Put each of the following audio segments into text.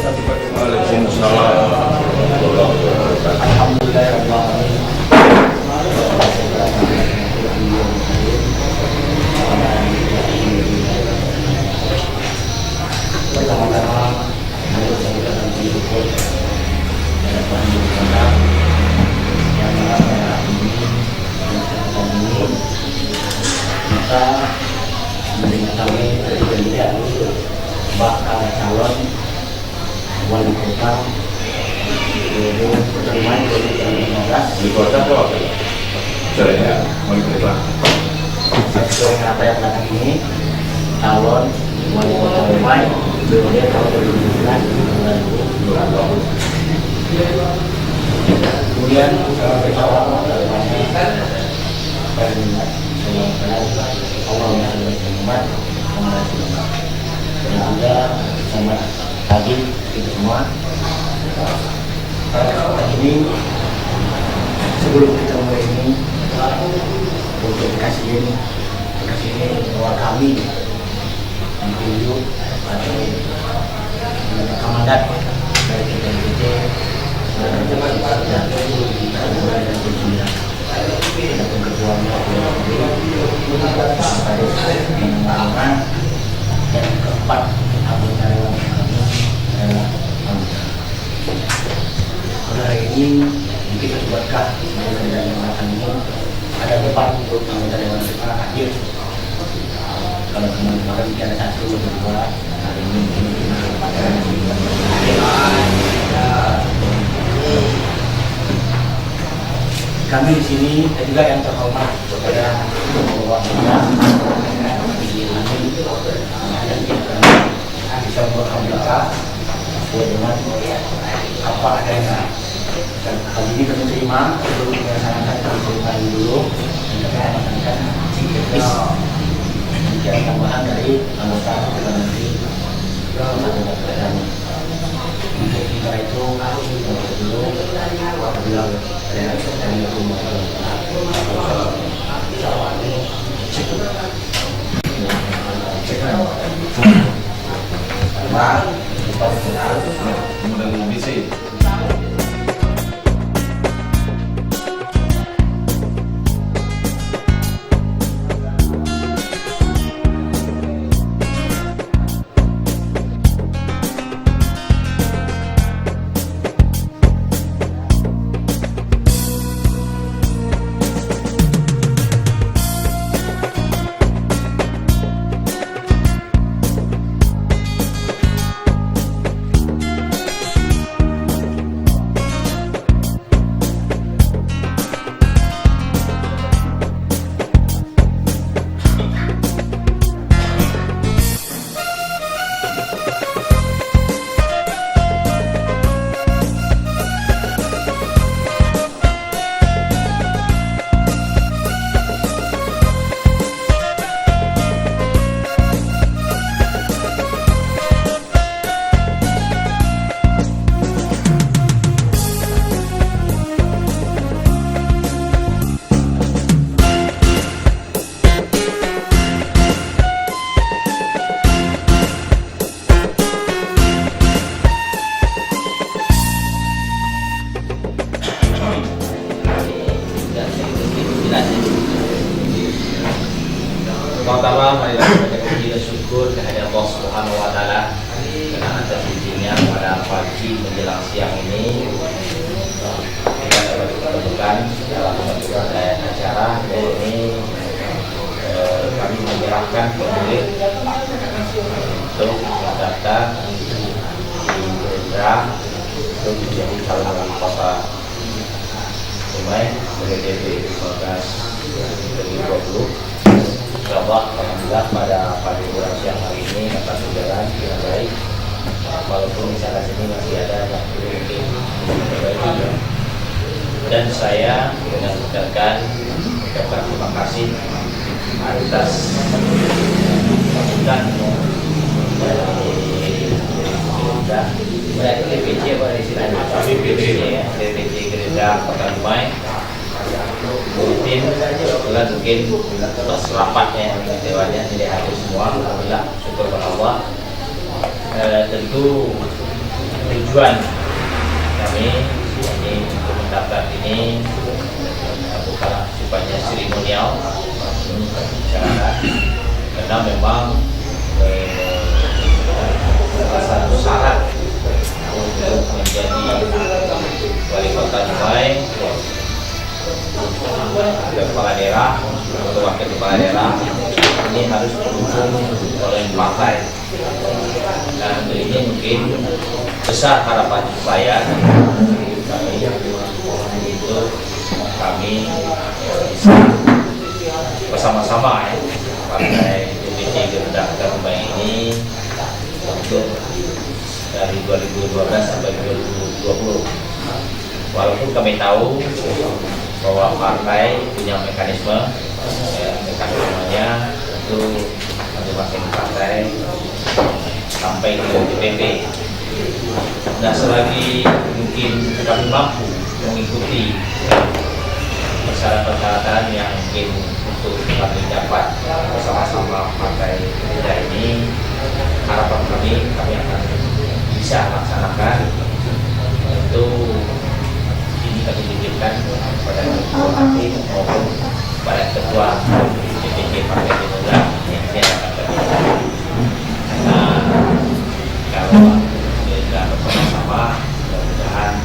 Waalaikumsalam. Kita mengetahui perjanjian bakal calon wali kota 2015 Di kota itu apa? Caranya wali kota. sesuai dengan apa yang belakang ini calon wali kota Dumai periode tahun 2019. Kemudian selamat pagi kita semua. Ini sebelum kita mulai ini untuk kasih ini bahwa kami dipilih atau komandan dari KPPT dan ketuanya sampai pengembangan dan keempat anggota dewan kami adalah hari ini kita berkah anggota dewan ini ada depan untuk anggota dewan kita hadir. Kalau kemarin ada satu atau dua, hari ini mungkin pada kami di sini dan juga yang terhormat kepada Bapak bisa membuatkan kita sesuai dengan apa adanya. Dan kali ini kami terima untuk melaksanakan kami dulu dan kami melaksanakan checklist dan tambahan dari anggota nanti kami. Untuk kita itu dulu apabila dari rumah Kemudian bisi. Pertama-tama marilah kita puji dan syukur kehadirat Allah Subhanahu wa taala dengan atas izinnya pada pagi menjelang siang ini kita dapat dipertemukan dalam rangkaian acara ini kami menyerahkan pemilik untuk mendaftar di Gerindra untuk menjadi calon wali kota Dumai periode 2020. Insyaallah alhamdulillah pada pagi bulan siang hari ini dapat berjalan dengan baik, walaupun di sana sini masih ada yang perlu mungkin diperbaiki. Dan saya dengan mengucapkan terima kasih atas sambutan dari DPC apa dari sini? DPC Gerindra Kota Dumai. Mungkin kebetulan mungkin atas rapatnya dewannya tidak hadir semua, alhamdulillah syukur kepada Allah. Tentu tujuan kami ini untuk mendaftar ini bukanlah sifatnya seremonial masyarakat, karena memang salah satu syarat untuk menjadi wali kota Dumai, kepala daerah atau wakil kepala daerah ini harus didukung oleh partai. Dan ini mungkin besar harapan saya kami untuk kami bisa bersama-sama partai DPC Gerindra Dumai ini untuk dari 2012 sampai 2020. Walaupun kami tahu bahwa partai punya mekanismenya itu masing-masing partai sampai ke DPP. Nah, selagi mungkin kami mampu mengikuti persyaratan-persyaratan yang mungkin untuk kami dapat bersama-sama partai Gerindra ini, harapan kami akan bisa laksanakan. Itu ini kami titipkan kepada ketua hati maupun pada ketua DPC Partai Gerindra yang saya akan terlibat. Nah, kalau kita bersama-sama, mudah-mudahan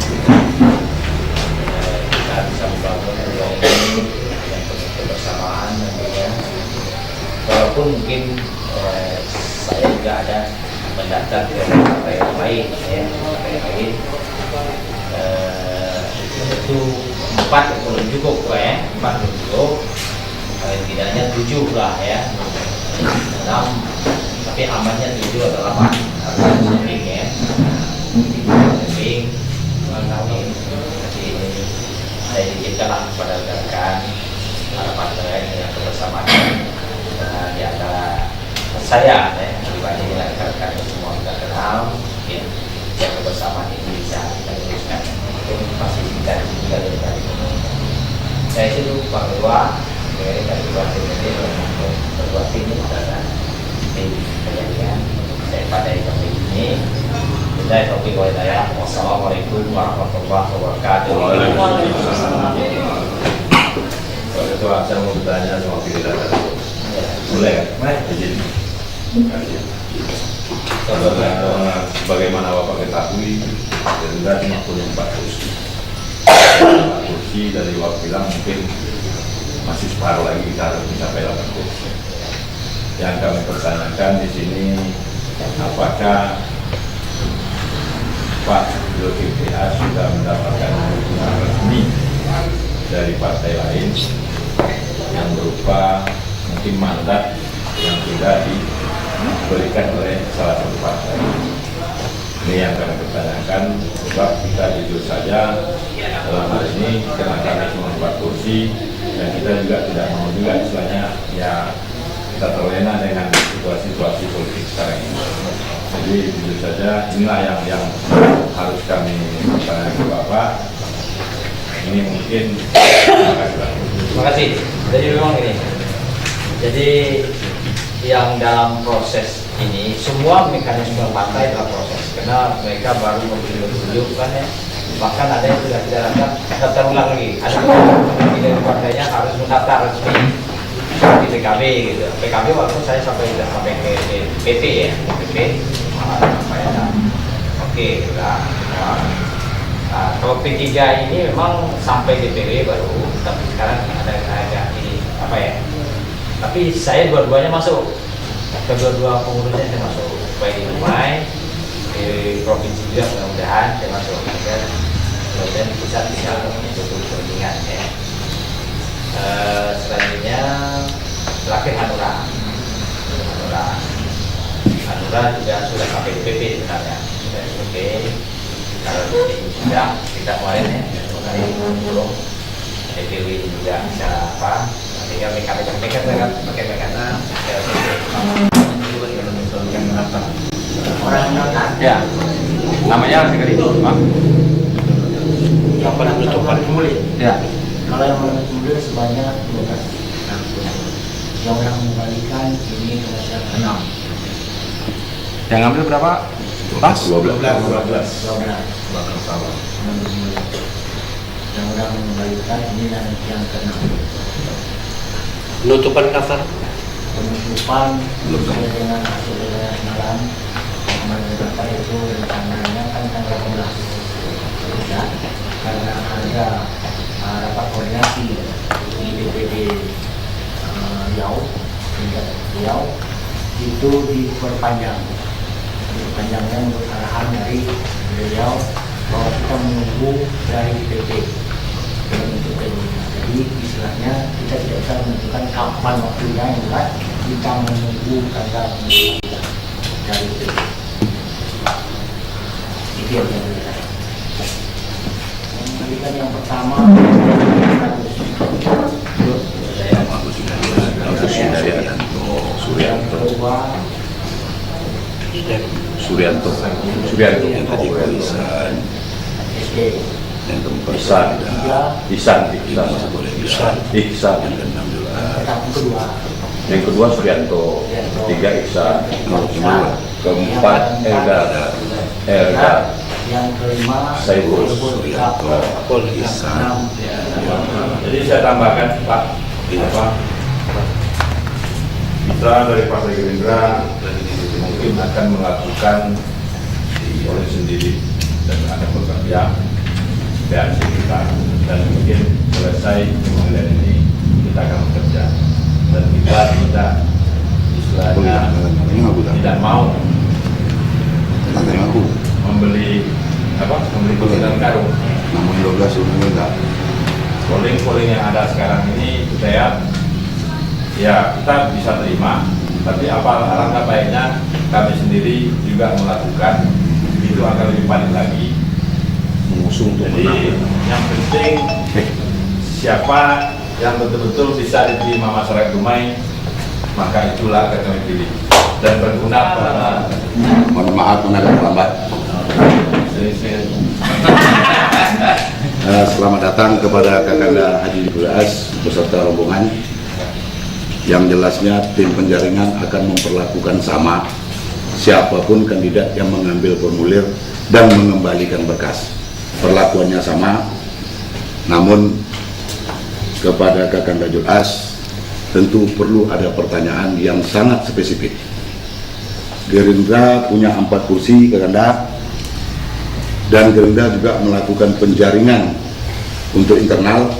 kita bisa membangun negara ini yang penuh kebersamaan nantinya. Walaupun mungkin saya juga ada mendaftar di partai yang lain, itu 4 belum cukup, 4 belum cukup, tidaknya 7 lah ya, 6, tapi amannya 7 atau 8, harus saving ya, saving. Kami saya diizinkanlah kepada rekan harapan saya dengan kebersamaan di antara saya pribadi dengan rekan-rekan semua kita kenal, mungkin yang kebersamaan ini bisa kita teruskan. Masih kita juga dari ini. Saya itu Pak Dewa dari Dewa DPD untuk berdua tim karena tim kejadian saya pada topik ini. Saya topik wajah. Wassalamualaikum warahmatullahi wabarakatuh. Pak Ketua, saya mau bertanya sama Gerindra. Boleh kan? Izin. Sebagaimana Bapak ketahui, Gerindra cuma punya 4 kursi. 4 kursi dari Bapak bilang mungkin masih separuh lagi kita harus mencapai 8 kursi. Yang kami pertanyakan di sini, apakah Pak Zulkifli sudah mendapatkan dukungan resmi dari partai lain yang berupa mungkin mandat yang sudah diberikan oleh salah satu partai. Ini yang kami pertanyakan, sebab kita jujur saja dalam hal ini karena kami cuma 4 kursi dan kita juga tidak mau juga istilahnya ya kita terlena dengan situasi politik sekarang ini. Jadi jujur saja inilah yang harus kami pertanyakan ke Bapak. Ini mungkin Terima kasih. Jadi memang ini. Jadi yang dalam proses ini semua mekanisme partai dalam proses, karena mereka baru menunjuk kan ya, bahkan ada yang sudah tidak daftar ulang lagi, ada yang dari partainya harus mendaftar resmi di PKB gitu. PKB waktu saya sampai ke PP ya, PP oke lah. Nah, kalau P3 ini memang sampai DPW baru, tapi sekarang ada ini apa ya? Tapi saya dua-duanya masuk, kedua-dua pengurusnya saya masuk, baik di Dumai, di provinsi juga mudah-mudahan saya masuk, kemudian di pusat bisa untuk kepentingan ya. Selanjutnya terakhir Hanura juga sudah sampai DPP sebenarnya, sudah DPP. Kalau di tidak kita kemarin ya, belum DPW juga bisa apa? Sehingga mereka pakai mekanisme orang ya namanya sekali Pak. Yang paling mulia Ya. kalau yang paling mulia sebanyak 12 yang mengembalikan ini masyarakat 6. Yang ngambil berapa? Pas 12. Bakal sama. Mudah-mudahan mengembalikan ini yang keenam. penutupan daftar. Penutupan sesuai dengan hasil malam menetapkan itu rencananya kan tanggal 12 ya, karena ada rapat koordinasi di DPD Riau itu diperpanjangnya menurut arahan dari beliau bahwa kita menunggu dari DPP untuk penunjukan. Jadi istilahnya kita tidak bisa menentukan kapan waktunya, yang jelas kita menunggu tanggal dari DPP. Itu yang saya. Memberikan yang pertama Suryanto. Yang tadi Ihsan, SD yang keempat Ihsan. Ihsan, yang keenam tahap kedua. Yang kedua Suryanto, ketiga Ihsan, keempat Elda, yang kelima Saiful Suryanto, Ihsan. Jadi saya tambahkan Pak, mitra dari Partai Gerindra mungkin akan melakukan oleh sendiri dan ada bekerja PAC kita, dan mungkin selesai pemilihan ini kita akan bekerja, dan kita tidak istilahnya tidak mau membeli kursi karung. Namun 12 umumnya enggak. Polling yang ada sekarang ini saya ya kita bisa terima, tapi alangkah baiknya kami sendiri juga melakukan, itu akan lebih padat lagi. Mengusung untuk Jadi yang penting siapa yang betul-betul bisa diterima masyarakat Dumai, maka itulah akan kami pilih dan berguna pada. Mohon maaf menagih terlambat. Selamat datang kepada Kakanda Haji Nicholas beserta rombongan. Yang jelasnya tim penjaringan akan memperlakukan sama siapapun kandidat yang mengambil formulir dan mengembalikan berkas. Perlakuannya sama, namun kepada Kakanda Julas tentu perlu ada pertanyaan yang sangat spesifik. Gerindra punya 4 kursi Kakanda, dan Gerindra juga melakukan penjaringan untuk internal.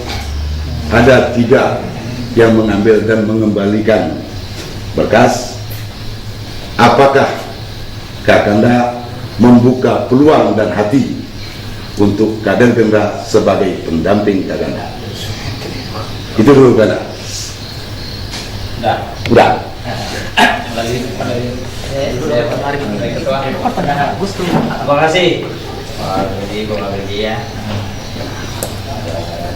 Ada 3 yang mengambil dan mengembalikan berkas. Apakah Kakanda membuka peluang dan hati untuk kader Gerindra sebagai pendamping Kakanda? Itu dulu Kakanda. Udah. Terima kasih Pak Rudi, Bang Rudi ya.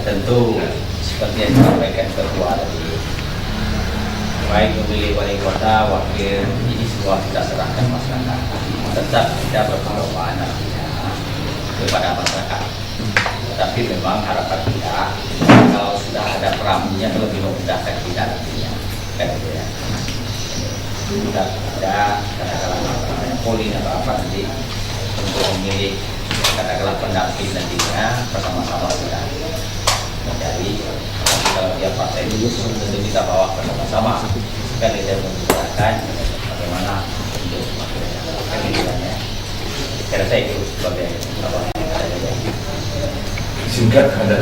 Tentu seperti yang disampaikan ketua tadi, baik memilih wali kota, wakil, ini semua kita serahkan masyarakat. Tetap kita berpengaruhan kepada masyarakat. Tapi memang harapan kita kalau sudah ada pramunya lebih memudahkan kita nantinya. Kan gitu ya. Sudah ada katakanlah polling atau apa nanti untuk memilih katakanlah pendamping nantinya bersama-sama kita mencari. Kalau dia partai dulu tentu kita bawa bersama-sama kan kita membicarakan bagaimana untuk kandidatnya. Saya rasa itu sebagai apa yang ada. Singkat ada.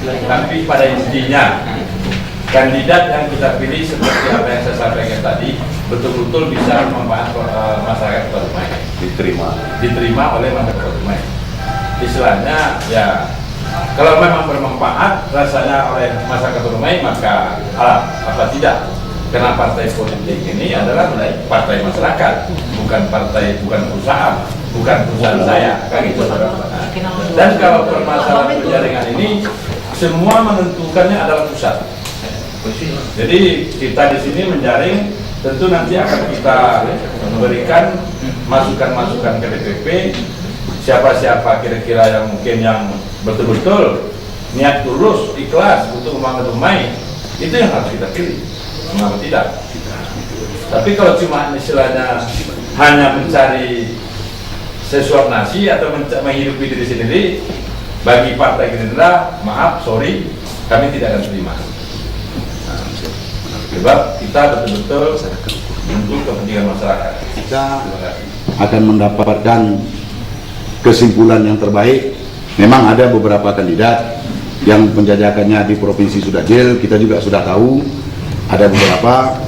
Tapi pada intinya kandidat yang kita pilih seperti apa yang saya sampaikan tadi betul-betul bisa memanfaatkan masyarakat Kota Dumai, diterima oleh masyarakat Kota Dumai. Istilahnya ya, kalau memang bermanfaat rasanya oleh masyarakat Kota Dumai, maka apa tidak? Karena partai politik ini adalah partai masyarakat, bukan perusahaan, bukan perusahaan saya, kan gitu. Dan kalau permasalahan penjaringan ini semua menentukannya adalah pusat. Jadi kita di sini menjaring, tentu nanti akan kita memberikan masukan-masukan ke DPP, siapa-siapa kira-kira yang mungkin yang betul-betul niat tulus, ikhlas untuk membangun Dumai, itu yang harus kita pilih, mengapa tidak. Tapi kalau cuma istilahnya hanya mencari sesuap nasi atau menghidupi diri sendiri, bagi Partai Gerindra, maaf, sorry, kami tidak akan terima. Sebab kita betul-betul untuk kepentingan masyarakat. Kita akan mendapatkan kesimpulan yang terbaik. Memang ada beberapa kandidat yang penjajakannya di provinsi sudah deal, kita juga sudah tahu ada beberapa,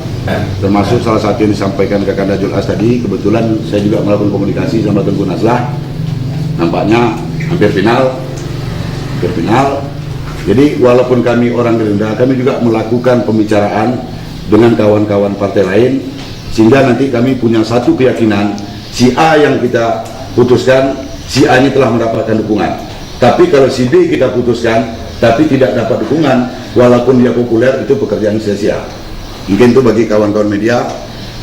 termasuk salah satu yang disampaikan Kakanda Julas tadi. Kebetulan saya juga melakukan komunikasi sama Tengku Nazlah, nampaknya hampir final. Jadi walaupun kami orang Gerindra, kami juga melakukan pembicaraan dengan kawan-kawan partai lain, sehingga nanti kami punya satu keyakinan, si A yang kita putuskan, si A ini telah mendapatkan dukungan. Tapi kalau si B kita putuskan, tapi tidak dapat dukungan, walaupun dia populer, itu pekerjaan sia-sia. Mungkin itu bagi kawan-kawan media.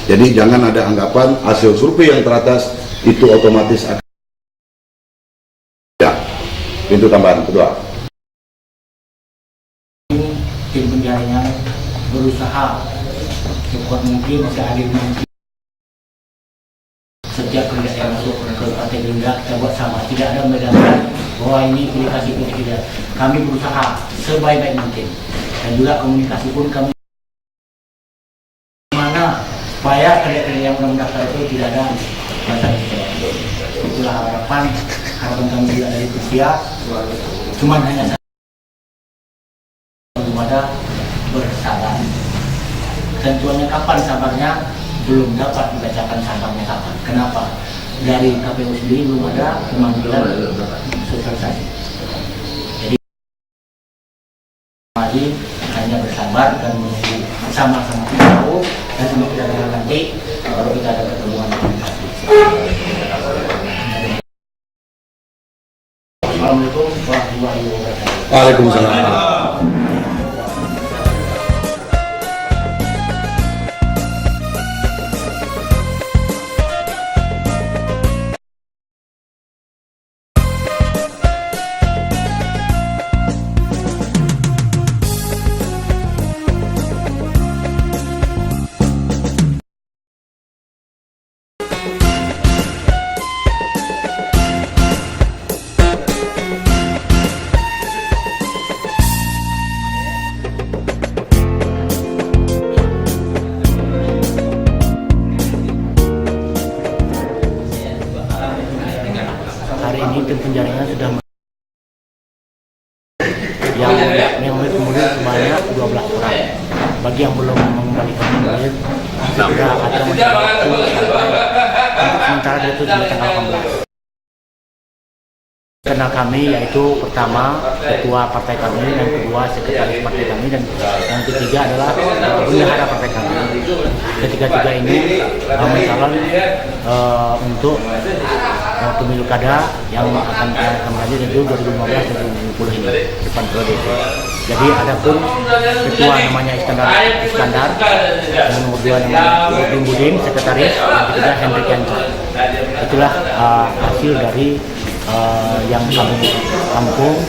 Jadi jangan ada anggapan hasil survei yang teratas itu otomatis akan. Ya, itu tambahan kedua. Tim penjaringan berusaha sekuat mungkin, seadil mungkin. Sejak kerja yang masuk ke Partai Gerindra, kita buat sama, tidak ada membedakan bahwa ini pilih kasih pilih tidak. Kami berusaha sebaik-baik mungkin, dan juga komunikasi pun kami mana supaya kerja-kerja yang mendaftar itu tidak ada masalah. Itulah harapan kami juga dari Rusia. Cuman hanya belum ada bersabar. Tentuannya kapan sabarnya belum dapat dibacakan sabarnya kapan. Kenapa? Dari KPU sendiri belum ada pemanggilan selesai. Jadi mari hanya bersabar dan menunggu sama-sama tahu, dan sampai kita dengar nanti baru kita ada pertemuan komunikasi. Assalamualaikum warahmatullahi wabarakatuh. Waalaikumsalam. Hari ini tim penjaringan sudah yang kemudian sebanyak 12 orang. Bagi yang belum mengembalikan murid, sudah ada masyarakat sementara itu di tanggal 18. Kenal kami yaitu pertama ketua partai kami, yang kedua sekretaris partai kami, dan yang ketiga adalah bendahara partai kami. Ketiga-tiga ini mencalon untuk pemilu kada yang akan kami itu 2015-2020 ini, depan periode. Jadi ada pun ketua namanya Iskandar, yang nomor 2 namanya Budin, sekretaris, yang ketiga Hendrik Yanca. Itulah hasil dari yang kami tampung.